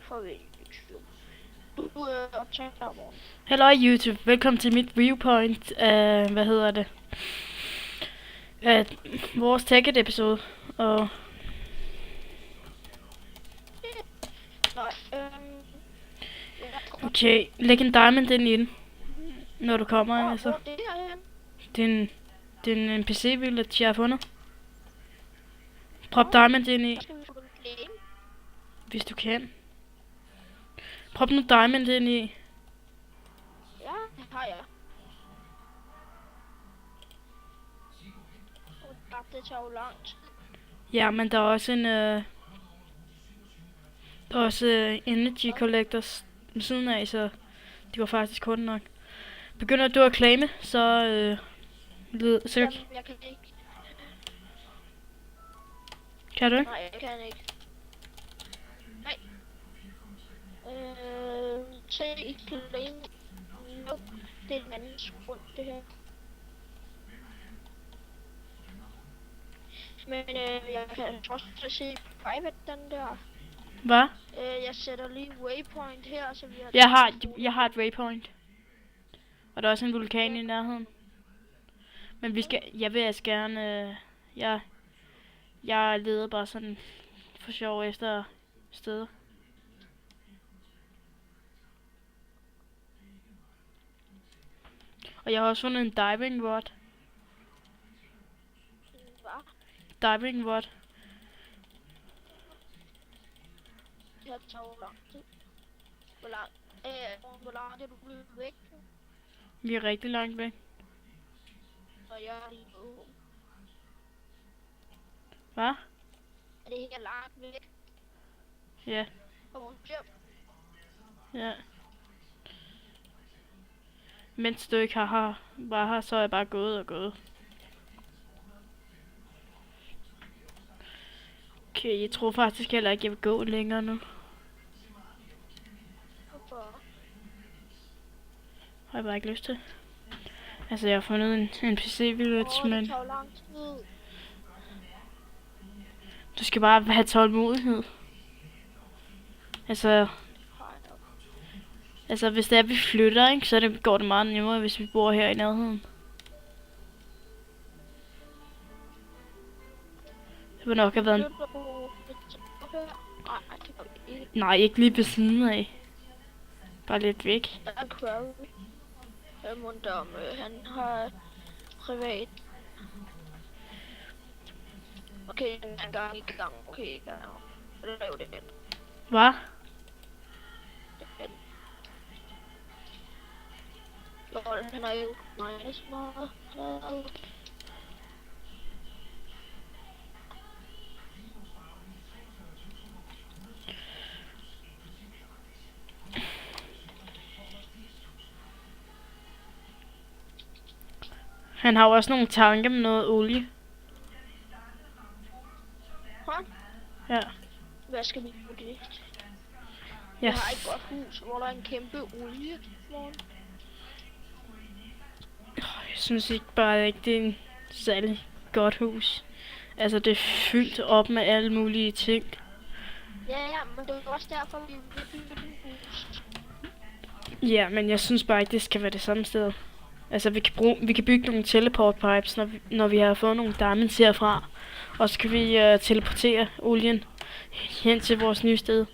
farvel YouTube. Du optager i morgen. Hallo YouTube, velkommen til mit viewpoint af, hvad hedder det, af vores Tekkit episode, og Nej, okay, læg en diamond ind i den, når du kommer, altså. Hvor er det herhen? Det er en NPC village, jeg har fundet. Prop diamond ind i, Der skal vi få den claim. hvis du kan. Prop nu diamond ind i. Ja, det har jeg. Det tager jo lang tid. Ja, men der er også en, der er også energy collectors ved siden af, så de var faktisk hurtigt nok. Begynder du at claime, så så Jamen, jeg kan ikke. kan du ikke? Nej, jeg kan ikke. Nej. Se i claim. Nope. Det er en anden grund, det her. Men jeg kan også se private den der. Hvad? Jeg sætter lige waypoint her, så vi har... Jeg har et waypoint. Og der er også en vulkan i nærheden. Men jeg vil altså gerne, jeg leder bare sådan for sjov efter steder. Og jeg har også fundet en diving rod. Hvad? Diving rod. Jeg tager jo lang tid. Hvor langt er du blevet væk? Vi er rigtig langt væk. Og jeg er lige på. Hvad? Er det helt langt væk? Ja. Og hjem. Ja. Mens du ikke var her, så er jeg bare gået og gået. Okay, jeg tror faktisk heller ikke, jeg vil gå længere nu. Hvorfor? Har jeg bare ikke lyst til. Altså, jeg har fundet en PC village, men Det tager jo lang tid. du skal bare have tålmodighed. Altså, hvis det er, vi flytter, ikke, så går det meget nemmere, hvis vi bor her i nærheden. Det vil nok have været en... Nej, ikke lige ved siden af. Bare lidt væk. Der er Crowley. Han har privat. Okay, han er gang i gang. Okay, gang. Lav det hen. Hvad? Lol, han er jo nice meget. Han har jo også nogle tanker med noget olie. Han? Ja. Hvad skal vi på det? Jeg Jeg har et godt hus, hvor der er en kæmpe olie. Jeg synes ikke bare ikke, det er en særlig godt hus. Altså, det er fyldt op med alle mulige ting. Ja, men det er også derfor, vi vil bygge et hus. Ja, men jeg synes bare ikke, det skal være det samme sted. Altså, vi kan bygge nogle teleport pipes, når vi har fået nogle diamonds herfra. Og så kan vi teleportere olien hen til vores nye sted. Det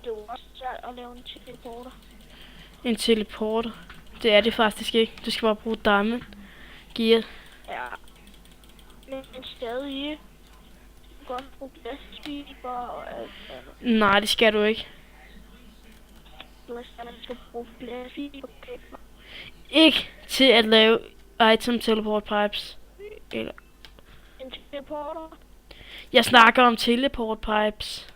er jo også svært at lave en teleporter. En teleporter. Det er det faktisk ikke. Du skal bare bruge diamond gear. Ja. Men stadig. Du kan godt bruge glasfiber og alt andet. Nej, det skal du ikke. Man skal bruge glasfiber. Ikke til at lave item teleport pipes. Eller... En teleporter? Jeg snakker om teleport pipes.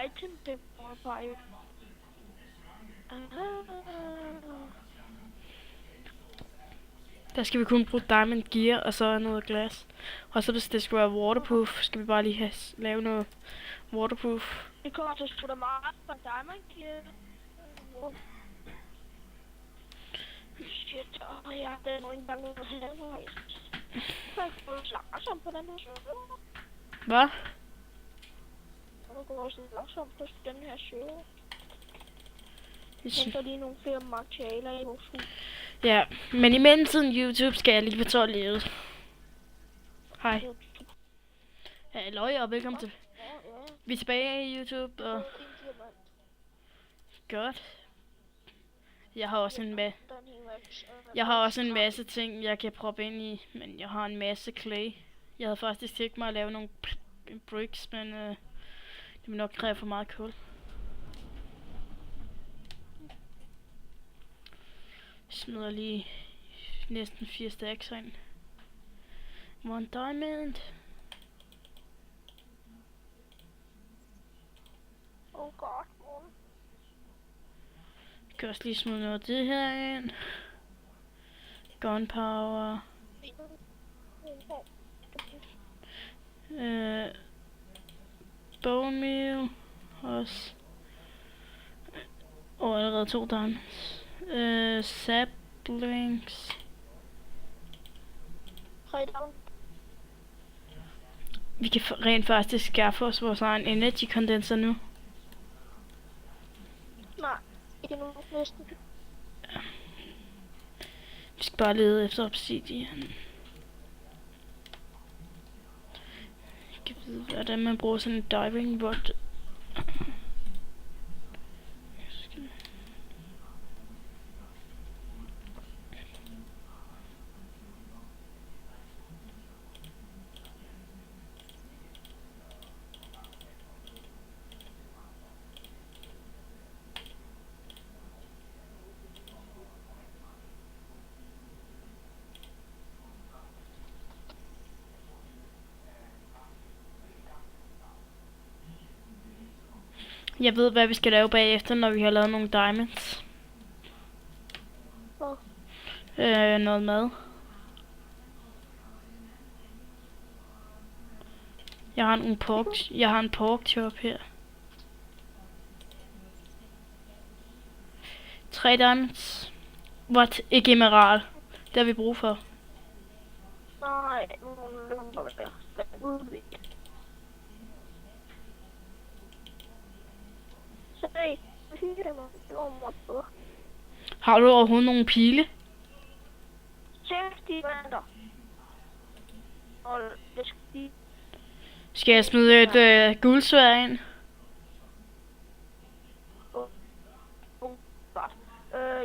Item teleporter pipe. Der skal vi kun bruge diamond gear og så noget glas. Og så hvis det skal være waterproof, skal vi bare lige lave noget waterproof. Det kommer til at slutte meget for diamond gear. Shit, jeg har den ikke engang halvvejs. langsomt på den her server. Hvad? Det går også lidt langsomt på den her server. Jeg Jeg sy- henter lige nogle flere materialer i vores hus. Ja, men i mellemtiden YouTube skal jeg lige på toilettet. Hej. Hallo og velkommen til. Ja, ja. Vi er tilbage i YouTube, og Det er en diamant. godt. Jeg har også Den her max, Jeg har også en masse ting, jeg kan proppe ind i, men jeg har en masse clay. Jeg havde faktisk tænkt mig at lave nogle bricks, men det vil nok kræve for meget kul. Jeg smider lige næsten 4 stacks ind. One diamond. Oh god, morgen. Jeg kan også lige smide noget af det her ind. Gunpowder. Bone meal. Også. Og allerede 2 diamonds. Saplings. 3 down. Vi kan rent faktisk skaffe os vores egen energy condenser nu. Nej, ikke nu næsten. Vi skal bare lede efter obsidian. Jeg kan vide, hvordan man bruger sådan en diving rod. Jeg ved, hvad vi skal lave bagefter, når vi har lavet nogle diamonds. Noget mad. Jeg har en pork chop her. 3 diamonds. What? Ikke emerald. Det har vi brug for. Nej, nu løber jeg. Se, det var Har du overhovedet nogle pile? 6 diamanter. Og det skal de... Skal jeg smide et guldsværd ind?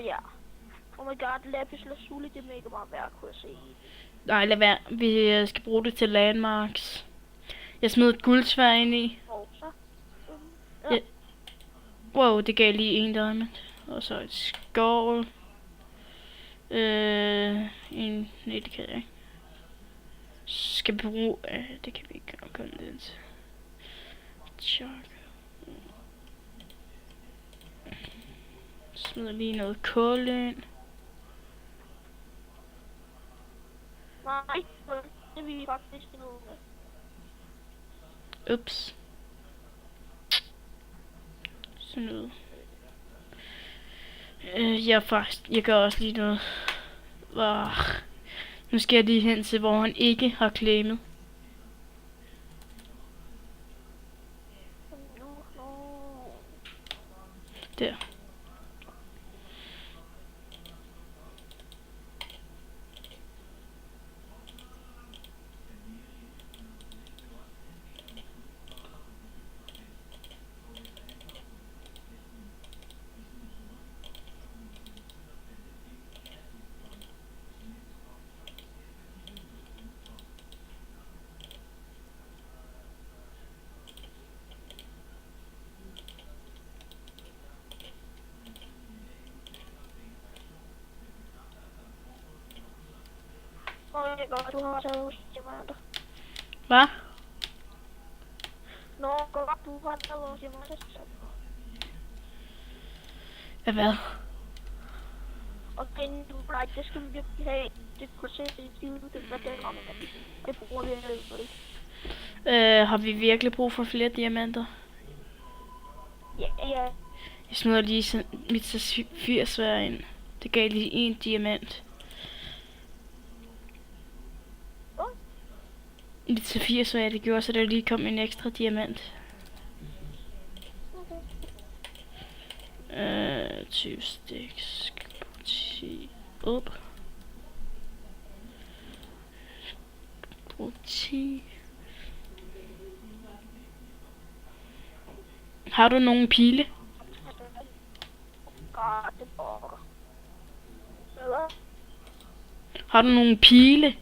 Ja. Oh my god, lapis lazuli, det er mega meget værd, kunne jeg se. Nej, lad være. Vi skal bruge det til landmarks. Jeg smed et guldsværd ind i. Og så... Ja. Wow, det gav lige 1 diamond. Og så et skål. Nej, det kan jeg ikke. Skal vi bruge... det kan vi ikke gøre lidt. Chok. Smider lige noget kul ind. Nej, det vil vi faktisk finde ud af. Ups. Sådan noget. Jeg gør også lige noget. Nu skal jeg lige hen til, hvor han ikke har claimet. Der. Det er godt, du har taget vores diamanter. Hvad? Nå, godt, du har taget vores diamanter. Hvad? Okay, nu right, det skal vi virkelig have. Det kunne se, det hvad det er. Det bruger vi ikke. Har vi virkelig brug for flere diamanter? Ja. Jeg smider lige mit safirsværd ind. Det gav lige 1 diamant. lidt til 80, hvad det gjorde, så der lige kom en ekstra diamant. Okay. 20 sticks. 10. Op. 10. Har du nogle pile? Det borger. Hvad? Har du nogle pile?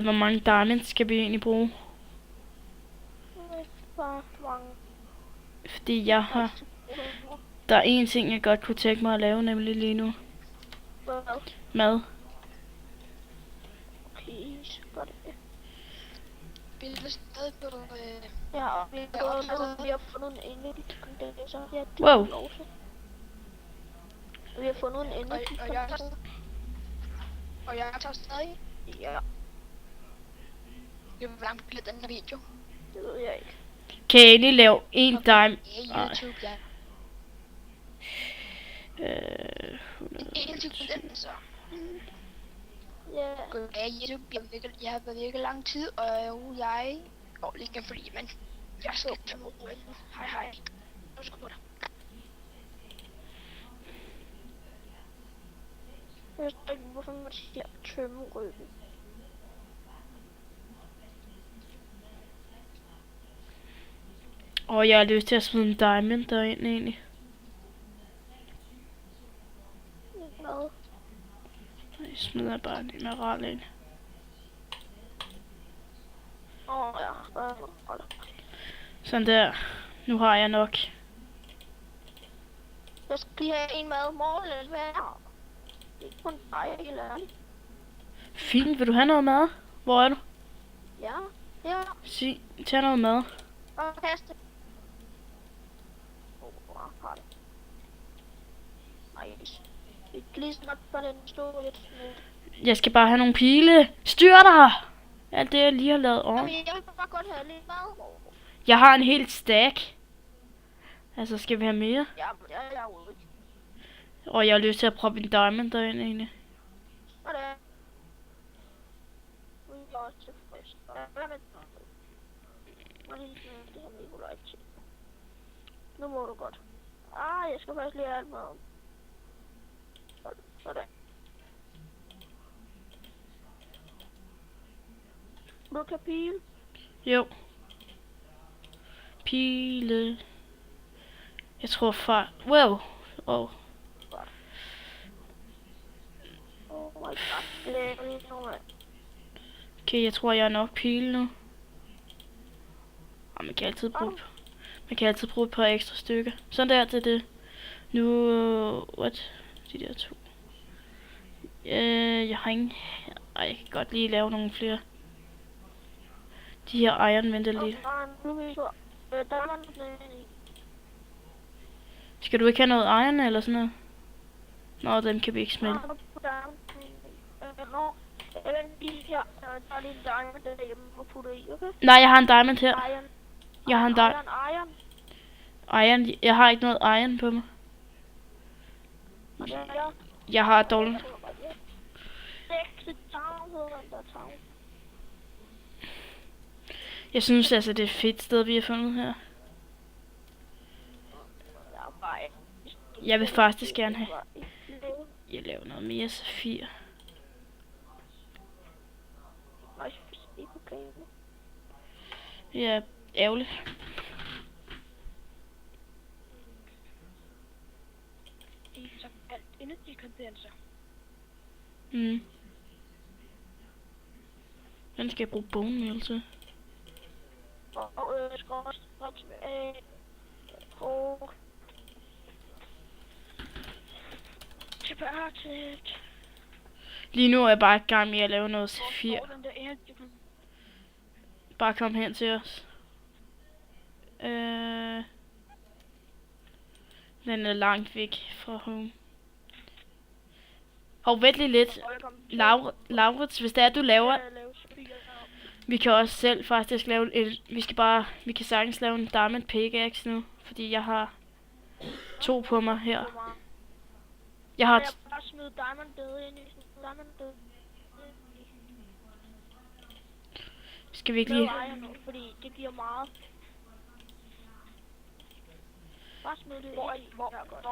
Hvor mange diamonds skal vi egentlig bruge? Fordi jeg har... Der er en ting, jeg godt kunne tænke mig at lave, nemlig lige nu. Mad. Okay, så gør det. Vi er stadig på... Ja, og vi har fundet en energy condenser. Ja, det Wow. er lov til. Vi har fundet en energy condenser. Og jeg tager stadig. Ja, Hvor langt bliver den her video? det ved jeg ikke. Kan jeg egentlig lave en diamond? Ja, YouTube, ja. 100. YouTube den, så. Ja, Goddag YouTube, jeg har været virkelig lang tid, og jeg går lige fordi, men jeg skal tage mod ryggen. Hej hej. Nu skal jeg jeg ved ikke, hvorfor man siger tømme ryggen. Og jeg har lyst til at smide en diamond derind egentlig. Hvad? Jeg smider bare en emerald ind. Ja, Sådan der. Nu har jeg nok. jeg skal lige have en mad morgen hver. Det er ikke kun dig, helt ærligt. Fint, vil du have noget mad? Hvor er du? Ja, ja, Sig, tag noget mad. og kaste. Har det. Nice. Det er lige snart for den store lidt. Jeg skal bare have nogle pile. Styr dig! Alt det, jeg lige har lavet om. Jamen, jeg vil bare godt have lidt mad. Jeg har en helt stack. Altså, skal vi have mere? Ja, men jeg er ude. Og jeg har lyst til at proppe en diamond derind egentlig. Og det er. Nu er jeg også tilfreds. Hvad med det? Det har Nikolaj til. Nu må du godt. Jeg skal faktisk lige have alt mad. Sådan. Du kan pile. Jo. Pile. Jeg tror far... Wow. Oh. Oh my god. Det er lige nu, mand. Okay, jeg tror, jeg er nok pile nu. Man kan altid bruge et par ekstra stykker. Sådan der til det. Nu... What? De der to. Jeg har ingen... Jeg kan godt lige lave nogle flere. De her iron venter lige. Skal du ikke have noget iron eller sådan noget? Nå, dem kan vi ikke smelte. Nej, jeg har en diamond her. Jeg har en iron. Jeg har ikke noget iron på mig. Jeg har dårligt. Jeg synes altså, det er et fedt sted, vi har fundet her. Jeg vil faktisk gerne have... Jeg laver noget mere safir. Ja, ærgerligt. Den skal jeg bruge bone meal til. Lige nu er jeg bare i gang med at lave noget safir. Bare kom hen til os. Den er langt væk fra home. Hov, vent lige lidt. Laurits, hvis det er, du laver... Vi kan også selv faktisk lave vi kan sagtens lave en diamond pickaxe nu, fordi jeg har 2 på mig her. Hvor meget? Jeg Jeg har bare smide diamond bed ind i. Diamond bed. skal vi ikke Med lige iron nu, fordi det giver meget. Bare smid det Hvor ind i. Ja, godt.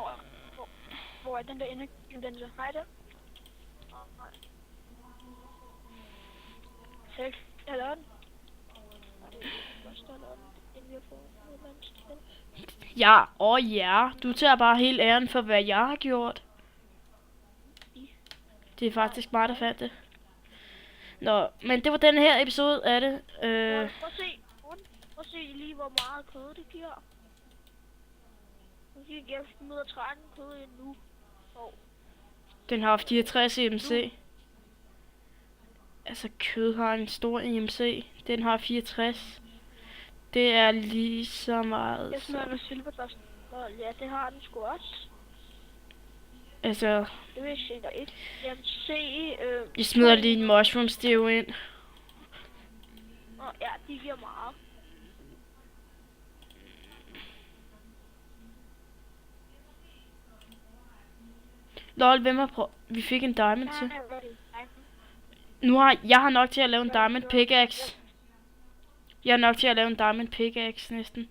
Hvor er den der energi, den så? Nej, der. Nej. Selv. Jeg lavede den. Det er først, der lavede den, inden vi har fået noget vandst til. ja, du tager bare hele æren for hvad jeg har gjort. Det er faktisk mig der fandt det. Nå, men det var den her episode af det. Prøv at se lige hvor meget kød det giver. Nu giver jeg 113 kød ind nu. Den har 64 EMC. Altså kød har en stor EMC. Den har 64. Det er lige så meget. Jeg smider noget silverdust. Ja, det har den sgu også. Altså, Det vil jeg se der ikke. Jamen se... jeg smider lige en mushroom stew ind. Ja, de giver meget. Lol, hvem har prøvet? Vi fik en diamond til. Nej. Jeg har nok til at lave en diamond pickaxe. Jeg har nok til at lave en diamond pickaxe næsten.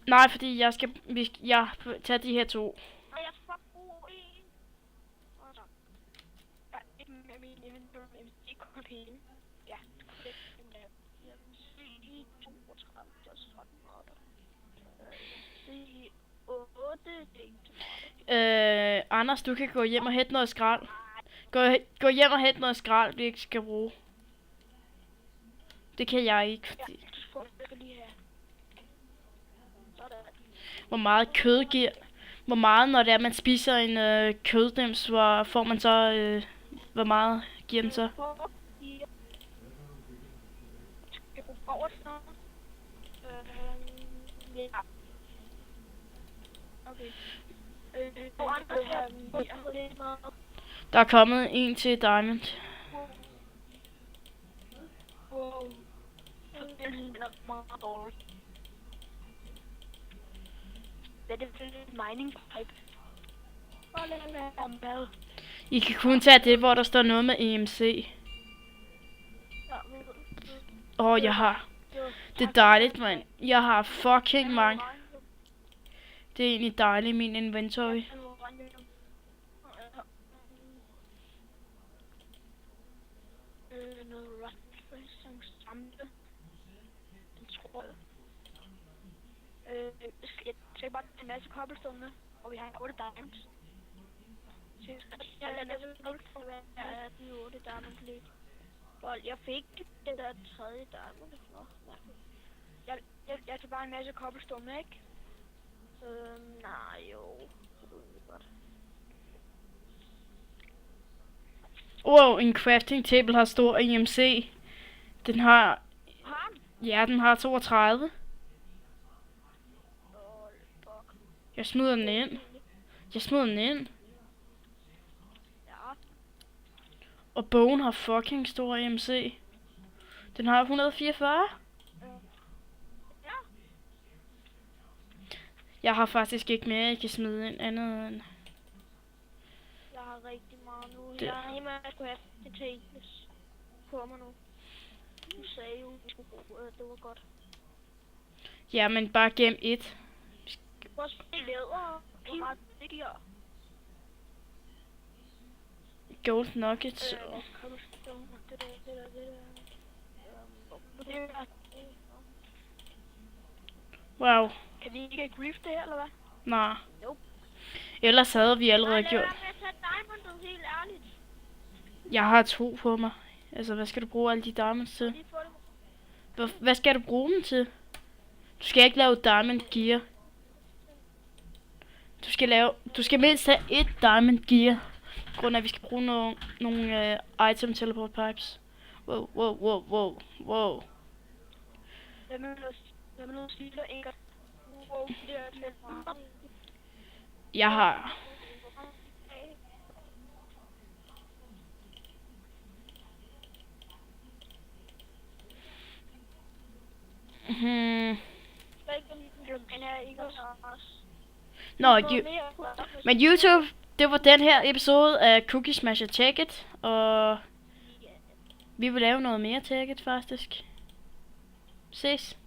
Nej, fordi jeg skal tage de her 2. Nej, jeg skal bruge en. Ja, ikke med min inventory, men ikke kun penge. Ja, det er Jeg vil se 32, det er 13 grader. Se 8, det er ikke så meget. Anders, du kan gå hjem og hente noget skrald. Gå hjem og hente noget skrald, vi ikke skal bruge. Det kan jeg ikke, fordi... Ja, du får det lige her. Sådan. Hvor meget kød giver... Hvor meget, når det er, man spiser en køddims, hvor får man så... hvor meget giver den så? Skal bruge over sådan noget? Ja. Okay. Der er kommet en til Diamond. Wow. Den er meget dårlig. Hvad er det for en mining pipe? Bare lad være om mad. I kan kun tage det, hvor der står noget med EMC. Ja, Jeg har... Det er dejligt, mand. Jeg har fucking mange. Det er egentlig dejligt, min inventory. Noget rustfacing samle. Den tror jeg. Jeg skal bare en masse cobblestone med, og vi har 8 diamonds. Så jeg lader det 0 for hver af de 8 diamonds lige. Jeg fik det der 3. diamond. Jeg tager bare en masse cobblestone med, ikke? Nej, jo. Det er godt. Wow, en crafting table har stor EMC. Den har... Ja, den har 32. Jeg smider den ind. Ja. Og bogen har fucking stor EMC. Den har 144. Ja. Jeg har faktisk ikke mere, jeg kan smide ind andet end... Jeg har rigtig meget nu. Det- Jeg har en masse crafting tables på mig nu. Du sagde jo, at vi skulle bruge det. Det var godt. Ja, men bare gem et. Også læder. Hvor meget det giver. Gold nuggets. Hvad kommer det der. Wow. Kan vi ikke grief det her, eller hvad? Nej. Nope. Ellers havde vi allerede Nej, gjort. lad være med at tage diamondet, helt ærligt. Jeg har 2 på mig. Altså, hvad skal du bruge alle de diamonds til? Lige få det. Hvad skal du bruge dem til? Du skal ikke lave diamond gear. Du skal mindst have 1 diamond gear. På grund af, at vi skal bruge nogle item teleport pipes. Wow. Hvad med Hvad med noget stiler, ikke? Wow, det er lidt meget. Jeg har... Hmm. Nå, men YouTube, det var den her episode af Cookie Smasher Take It, og vi vil lave noget mere Take It faktisk. Ses.